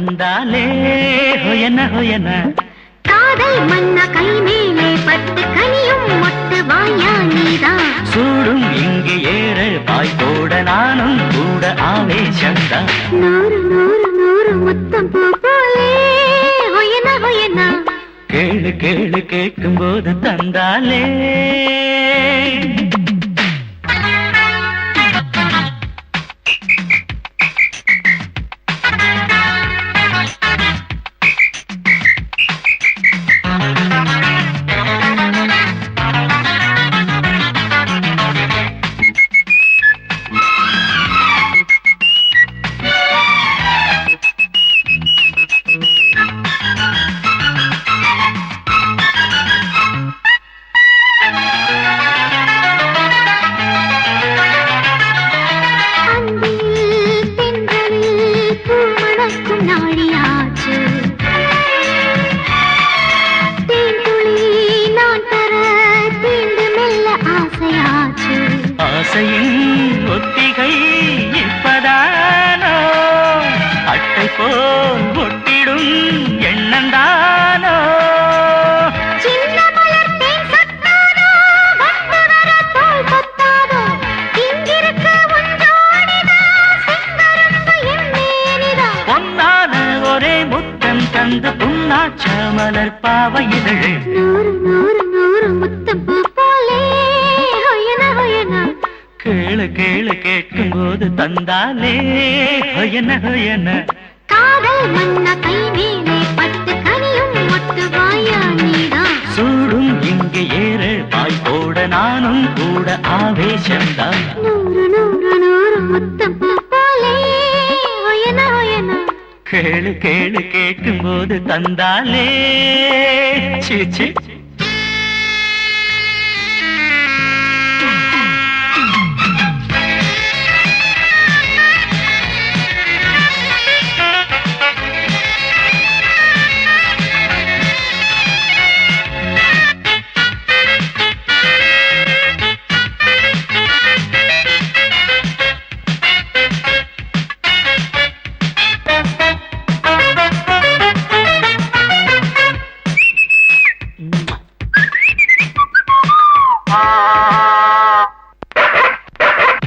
தந்தாலே ஹொயன ஹொயன காதல் மன்னா கை மேலே பட்டு கனியும் மொட்டு வாயா நீதான் சூடும் இங்கே ஏற பாய் போட நானும் கூட ஆவேசந்தான் நூறு நூறு நூறு முத்தம் பூ போலே ஹொயன ஹொயனா கேளு கேளு கேட்கும் போது தந்தாலே ஆசையின் ஒத்திகை இப்பதானோ அட்டை போல் ஒட்டிடும் எண்ணந்தானோ சின்ன மலர் தேன் சத்தானோ வந்து வர தோல் பத்தாதோ இங்கிருக்கு உஞ்சோடிதான் செங்கரும்பு எம்மேனிதான் பொன்னான ஒரே முத்தம் தந்து புன்னாச்ச மலர் பாவை இதழ் நூறு நூறு நூறு முத்தம் பூ போலே ஹொயன ஹொயனா கேளு கேளு கேட்கும் போது தந்தாலே ஹொயன ஹொயன காதல் மன்னா கை மேலே பட்டு கனியும் மொட்டு வாயா நீதான் சூடும் இங்கே ஏற பாய் போட நானும் கூட ஆவேசந்தான் நூறு நூறு நூறு முத்தம் பூ போலே ஹொயன ஹொயனா கேளு கேளு கேட்கும் போது தந்தாலே சீச்சி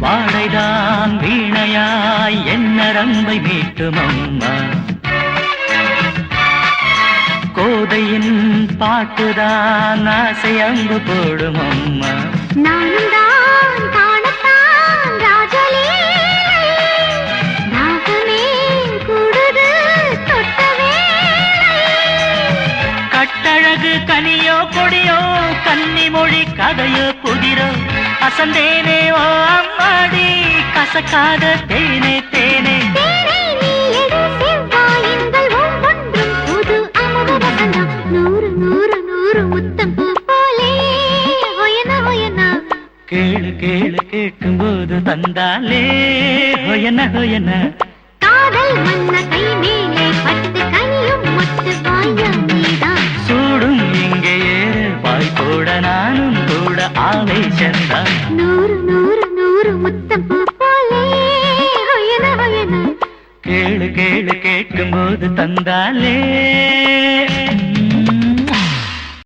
வாழைதான் வீணையாய் என்ன ரம்பை மீட்டும் அம்மா கோதையின் பாட்டுதான் ஆசை அம்பு போடும் அம்மா நானும் தான் காணத்தான் ராஜலீலை நாகமே கூடுது தொட்டவே கட்டழகு கனியோ கொடியோ கன்னிமொழி கதையோ புதிரோ அசந்தேனே ஓ அம்மாடி கசக்காத தேனே தேனே தேனை நீ எடு செவ்வாயின்கள் ஒவ்வொன்றும் புது அமுத வசந்தம் நூறு நூறு நூறு முத்தம் பூ போலே ஹொயன ஹொயனா கேளு கேளு கேட்கும் போது தந்தாலே ஹொயன ஹொயன காதல் மன்னா கை மேலே பட்டு கனியும் மொட்டு வாயா நீதான் சூடும் இங்கே ஏற பாய் போட நானும் கூட ஆவேசந்தான் நூறு நூறு நூறு முத்தம் பூ போலே ஹொயன ஹொயனா கேளு கேளு கேட்கும் போது தந்தாலே